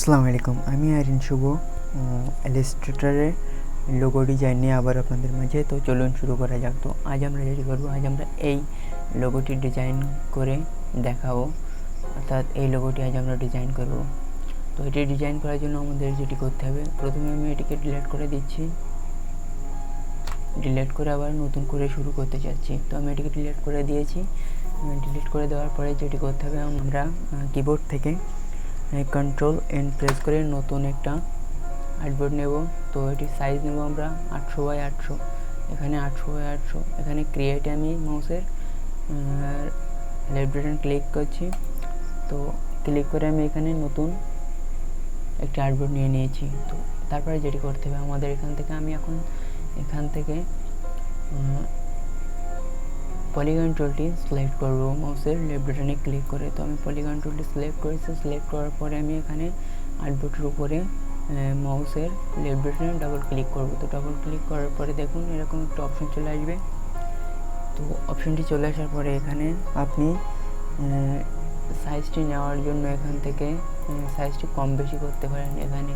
আসসালামু আলাইকুম, আমি আরিন শুভ ইলাস্ট্রেটরের লোগো ডিজাইন নিয়ে আবার আপনাদের মাঝে। তো চলুন শুরু করা যাক। তো আজ আমরা যেটি করবো, আজ আমরা এই লোগোটি ডিজাইন করে দেখাবো, অর্থাৎ এই লোগোটি আজ আমরা ডিজাইন করব। তো এটি ডিজাইন করার জন্য আমাদের যেটি করতে হবে, প্রথমে আমি এটিকে ডিলিট করে দিচ্ছি, ডিলিট করে আবার নতুন করে শুরু করতে চাচ্ছি। তো আমি এটিকে ডিলিট করে দিয়েছি। ডিলিট করে দেওয়ার পরে যেটি করতে হবে, আমরা কিবোর্ড থেকে কন্ট্রোল এন প্রেস করে নতুন একটা আর্টবোর্ড নেব। তো এটির সাইজ নেব আমরা 800x800, এখানে 800x800। এখানে ক্রিয়েটে আমি মাউসের লেফট বাটন ক্লিক করছি। তো ক্লিক করে আমি এখানে নতুন একটি আর্টবোর্ড নিয়ে নিয়েছি। তো তারপরে যেটি করতে হবে আমাদের, এখান থেকে পলিগন টুলটি সিলেক্ট করব মাউসের লেফট বাটনে ক্লিক করে। তো আমি পলিগন টুলটি সিলেক্ট করেছি। সিলেক্ট করার পরে আমি এখানে আর্টবোর্ডের উপরে মাউসের লেফট বাটনে ডাবল ক্লিক করব। তো ডাবল ক্লিক করার পরে দেখুন এরকম একটা অপশন চলে আসবে। তো অপশনটি চলে আসার পরে এখানে আপনি সাইজটি নেওয়ার জন্য এখান থেকে সাইজটি কম বেশি করতে পারেন এখানে।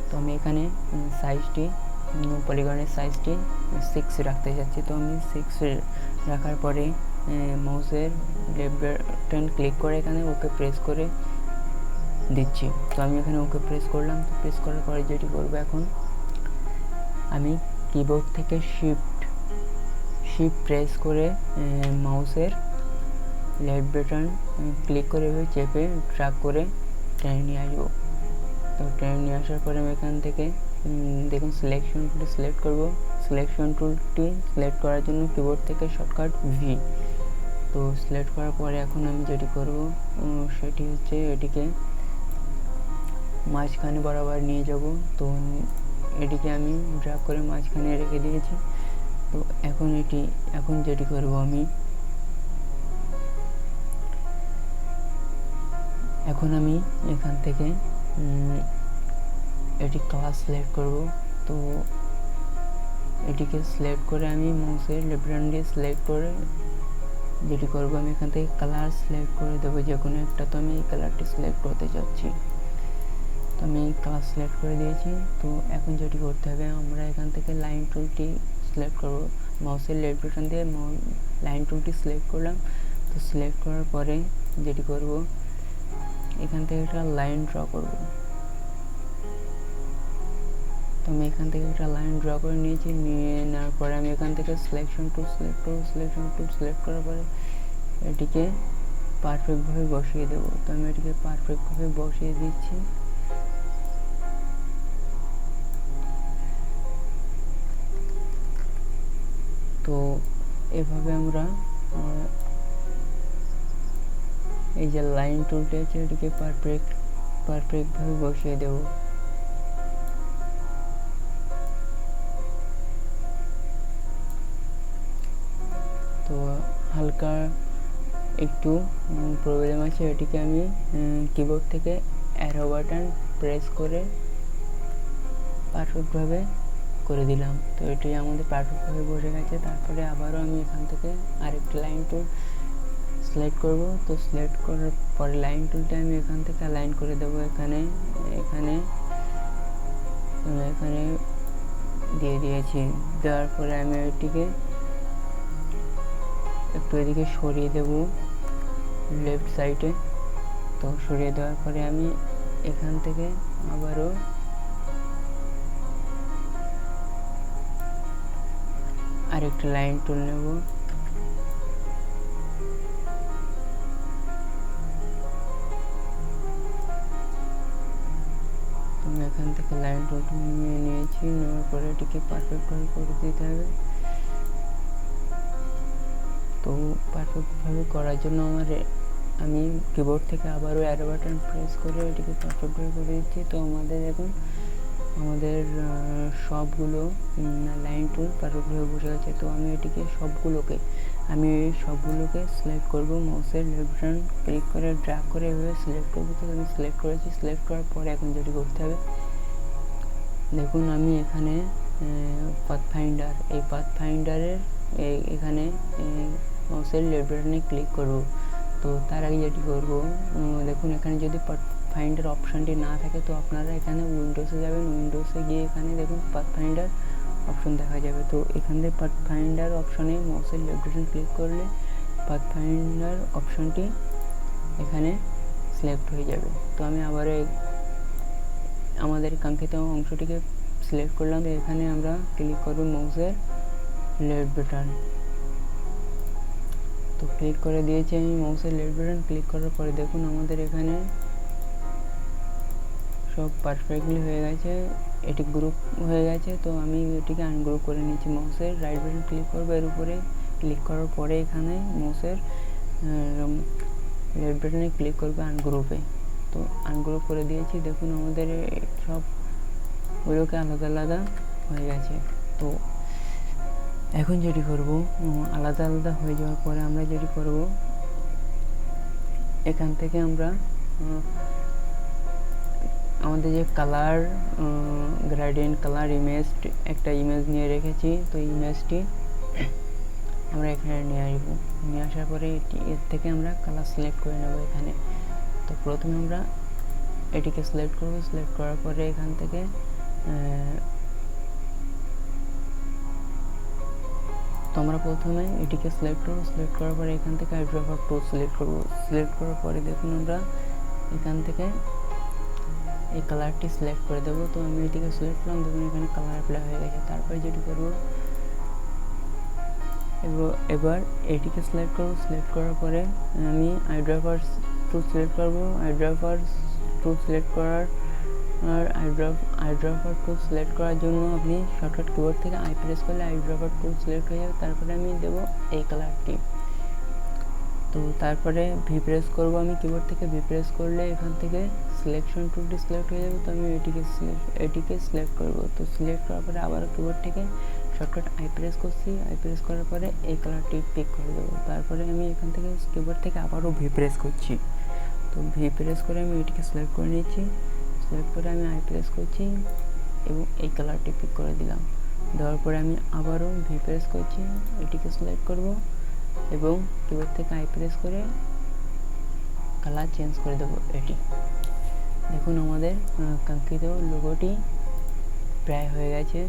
তো আমি এখানে সাইজটি পলিগনের সাইজটি 6 রাখতে চাচ্ছি। তো আমি 6 রাখার পরে মাউসের লেফট বাটন ক্লিক করে এখানে ওকে প্রেস করে দিচ্ছি। তো আমি এখানে ওকে প্রেস করলাম। তো প্রেস করার পরে যেটি করবো, এখন আমি কিবোর্ড থেকে শিফট প্রেস করে মাউসের লেফট বাটন ক্লিক করে চেপে ড্র্যাগ করে টেনে নিয়ে আসবো। তো টেনে নিয়ে আসার পরে আমি এখান থেকে দেখুন সিলেকশন টুলটি সিলেক্ট করব। সিলেকশন টুলটি সিলেক্ট করার জন্য কিবোর্ড থেকে শর্টকাট ভি। তো সিলেক্ট করার পরে এখন আমি যেটি করব সেটি হচ্ছে এটিকে মাঝখানে বরাবর নিয়ে যাব। তো এটিকে আমি ড্র্যাগ করে মাঝখানে রেখে দিয়েছি। তো এখন যেটি করব, আমি এখান থেকে এটি ক্লাস সিলেক্ট করব। তো এটিকে সিলেক্ট করে আমি মাউসের লেফট বাটন দিয়ে সিলেক্ট করে যেটি করব, আমি এখান থেকে কালার সিলেক্ট করে দেবো যে কোনো একটা। তো আমি এই কালারটি সিলেক্ট করতে চাচ্ছি। তো আমি কালার সিলেক্ট করে দিয়েছি। তো এখন যেটি করতে হবে, আমরা এখান থেকে লাইন টুলটি সিলেক্ট করব। মাউসের লেফট বাটন দিয়ে লাইন টুলটি সিলেক্ট করলাম। তো সিলেক্ট করার পরে যেটি করব, এখান থেকে একটা লাইন ড্র করব। তো আমি এখান থেকে একটা লাইন ড্র করে নিয়েছি। নিয়ে নেওয়ার পরে আমি এখান থেকে সিলেকশন টুল সিলেক্ট করব। সিলেকশন টুল সিলেক্ট করার পরে এটিকে পারফেক্টভাবে বসিয়ে দেবো। তো আমি এটিকে পারফেক্টভাবে বসিয়ে দিচ্ছি। তো এভাবে আমরা এই যে লাইন টুলটি আছে এটিকে পারফেক্টভাবে বসিয়ে দেব। তো হালকা একটু প্রবলেম আছে, এটিকে আমি কিবোর্ড থেকে অ্যারো বাটন প্রেস করে পারফেক্টভাবে করে দিলাম। তো এটি আমাদের পারফেক্টভাবে বসে গেছে। তারপরে আবারও আমি এখান থেকে আরেকটি লাইন টুল সিলেক্ট করব। তো সিলেক্ট করার পরে লাইন টুলটা আমি এখান থেকে লাইন করে দেবো। এখানে দিয়ে দিয়েছি। দেওয়ার পরে আমি এটিকে একটু এদিকে সরিয়ে দেব লেফট সাইডে। তো সরিয়ে দেওয়ার পরে আমি এখান থেকে আবারও আরেকটা লাইন টুল নেব। আমি এখান থেকে লাইন টুলটি নিয়ে নিয়েছি। নেওয়ার পরে এটিকে পারফেক্টভাবে করে দিতে হবে। তো পারফেক্টভাবে করার জন্য আমি কিবোর্ড থেকে আবারও অ্যারো বাটন প্রেস করে এটিকে পারফেক্টভাবে করে দিচ্ছি। তো আমাদের দেখুন আমাদের সবগুলো লাইন টুল পারফেক্টভাবে বসে গেছে। তো আমি এটিকে সবগুলোকে সিলেক্ট করব। মাউসের লেফট বাটন ক্লিক করে ড্র্যাগ করে এভাবে সিলেক্ট করব। তো আমি সিলেক্ট করেছি। সিলেক্ট করার পরে এখন যেটি করতে হবে, দেখুন আমি এখানে পাথফাইন্ডারের এখানে মাউসের লেফট বাটনে ক্লিক করব। তো তার আগে যেটি করব, দেখুন এখানে যদি পাথফাইন্ডার অপশানটি না থাকে তো আপনারা এখানে উইন্ডোজে যাবেন, উইন্ডোজে গিয়ে এখানে দেখুন পাথফাইন্ডার অপশন দেখা যাবে। তো এখান থেকে পাথফাইন্ডার অপশনে মাউসের লেফট বাটন ক্লিক করলে পাথফাইন্ডার অপশনটি এখানে সিলেক্ট হয়ে যাবে। তো আমি আবার আমাদের কাঙ্ক্ষিত অংশটিকে সিলেক্ট করলাম। এখানে আমরা ক্লিক করব মাউসের লেফট বাটন। তো ক্লিক করে দিয়েছি আমি মাউসের লেফট বাটন। ক্লিক করার পরে দেখুন আমাদের এখানে সব পারফেক্টলি হয়ে গেছে, এটি গ্রুপ হয়ে গেছে। তো আমি এটিকে আনগ্রুপ করে নিচ্ছি। মাউসের রাইট বাটন ক্লিক করবো, এর উপরে ক্লিক করার পরে এখানে মাউসের লেফট বাটনে ক্লিক করবে আনগ্রুপে। তো আনগ্রুপ করে দিয়েছি। দেখুন আমাদের সবগুলোকে আলাদা আলাদা হয়ে গেছে। তো এখন যেটি করব, আলাদা আলাদা হয়ে যাওয়ার পরে আমরা যেটি করব, এখান থেকে আমরা আমাদের যে কালার গ্রেডিয়েন্ট কালার ইমেজ, একটা ইমেজ নিয়ে রেখেছি। তো ইমেজটি আমরা এখানে নিয়ে আসবো। নিয়ে আসার পরে এর থেকে আমরা কালার সিলেক্ট করে নেব এখানে। তো প্রথমে আমরা এটিকে সিলেক্ট করব। সিলেক্ট করার পরে এখান থেকে তো আমরা প্রথমে এটিকে সিলেক্ট করব। সিলেক্ট করার পরে এখান থেকে আইড্রপার টু সিলেক্ট করব। সিলেক্ট করার পরে দেখুন আমরা এখান থেকে এই কালারটি সিলেক্ট করে দেবো। তো আমি এটিকে সিলেক্ট করলাম, দেখুন এখানে কালার অ্যাপ্লাই হয়ে গেছে। তারপরে যেটি করব, এবার এটিকে সিলেক্ট করব। সিলেক্ট করার পরে আমি আইড্রপার টু সিলেক্ট করব। আইড্রপার টু সিলেক্ট করার আইড্রপার টু সিলেক্ট করার জন্য আপনি শর্টকাট কিবোর্ড থেকে আই প্রেস করলে আইড্রপার টু সিলেক্ট হয়ে যাবে। তারপরে আমি দেব এই কালারটি। তো তারপরে ভি প্রেস করব। আমি কিবোর্ড থেকে ভি প্রেস করলে এখান থেকে সিলেকশন টুলটি সিলেক্ট হয়ে যাবে। তো আমি এটিকে সিলেক্ট করব। তো সিলেক্ট করার পরে আবারও কিবোর্ড থেকে শর্টকাট আই প্রেস করছি। আই প্রেস করার পরে এই কালারটি পিক করে দেবো। তারপরে আমি এখান থেকে কিবোর্ড থেকে আবারও ভি প্রেস করছি। তো ভি প্রেস করে আমি এটিকে সিলেক্ট করে নিচ্ছি। সিলেক্ট করে আমি আই প্রেস করছি এবং এই কালারটি পিক করে দিলাম। দেওয়ার পরে আমি আবারও ভি প্রেস করছি, এটিকে সিলেক্ট করব এবং কিবোর্ড থেকে আই প্রেস করে কালার চেঞ্জ করে দেবো এটি। দেখুন আমাদের কাঙ্ক্ষিত লোগোটি প্রায় হয়ে গেছে।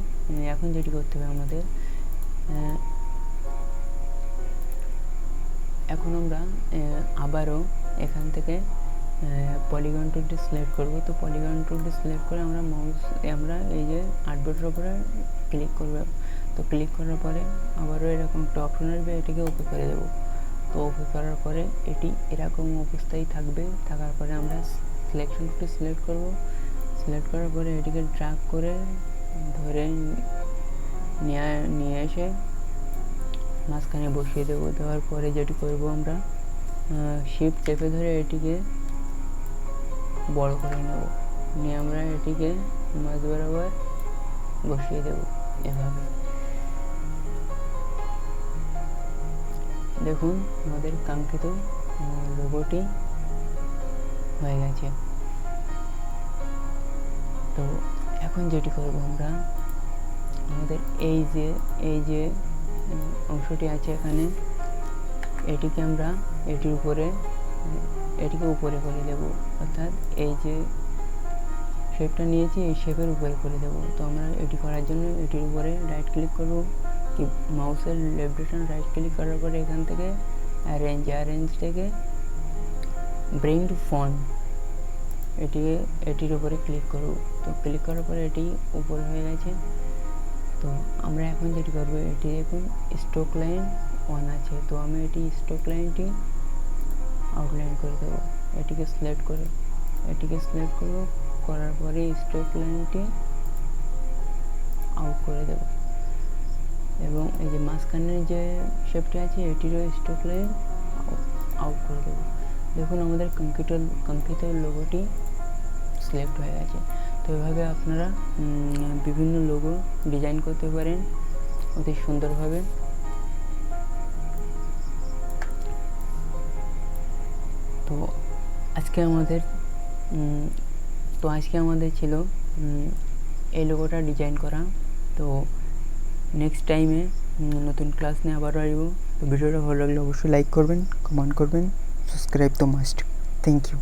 এখন যেটি করতে হবে আমাদের, এখন আমরা আবারও এখান থেকে পলিগন টুলটি সিলেক্ট করব। তো পলিগন টুলটি সিলেক্ট করে আমরা এই যে আর্টবোর্ডের উপরে ক্লিক করব। তো ক্লিক করার পরে আবারও এরকম একটা অপশন আসবে, এটিকে ওকে করে দেবো। তো ওকে করার পরে এটি এরকম অবস্থায় থাকবে। থাকার পরে আমরা সিলেকশন টুলটি সিলেক্ট করব। সিলেক্ট করার পরে এটিকে ড্র্যাগ করে ধরে নিয়ে এসে মাঝখানে বসিয়ে দেবো। দেওয়ার পরে যেটি করব, আমরা শিফট চেপে ধরে এটিকে বড় করে নেব। নিয়ে আমরা এটিকে মাঝ বরাবর বসিয়ে দেব এভাবে। দেখুন আমাদের কাঙ্ক্ষিত লোগোটি হয়ে গেছে। তো এখন যেটি করব, আমরা আমাদের এই যে অংশটি আছে এখানে, এটিকে আমরা এটিকে উপরে করে দেব। অর্থাৎ এই যে শেপটা নিয়েছি এই শেপের উপরে করে দেব। তো আমরা এটি করার জন্য এটির উপরে রাইট ক্লিক করব। মাউসের লেফট বাটন রাইট ক্লিক করার পরে এখান থেকে অ্যারেঞ্জ থেকে ব্রিং টু ফন্ট এটির উপরে ক্লিক করব। তো ক্লিক করার পরে এটি উপরে হয়ে গেছে। তো আমরা এখন যেটি করব, এটি দেখুন স্ট্রোক লাইন 1 আছে। তো আমি এটি স্ট্রোক লাইনটি আউটলাইন করে দেবো। এটিকে সিলেক্ট করব। করার পরে স্ট্রোক লাইনটি আউট করে দেব এবং এই যে মাঝখানের যে শেপটি আছে এটিরও স্ট্রোক লাইন আউট করে দেব। দেখুন আমাদের কাঙ্ক্ষিত লোগোটি সিলেক্ট হয়ে গেছে। তো এভাবে আপনারা বিভিন্ন লোগো ডিজাইন করতে পারেন অতি সুন্দরভাবে। তো আজকে আমাদের ছিল এই লোগোটা ডিজাইন করা। তো নেক্সট টাইমে নতুন ক্লাস নিয়ে আবারও আসব। তো ভিডিওটা ভালো লাগলে অবশ্যই লাইক করবেন, কমেন্ট করবেন, সাবস্ক্রাইব তো মাস্ট। Thank you.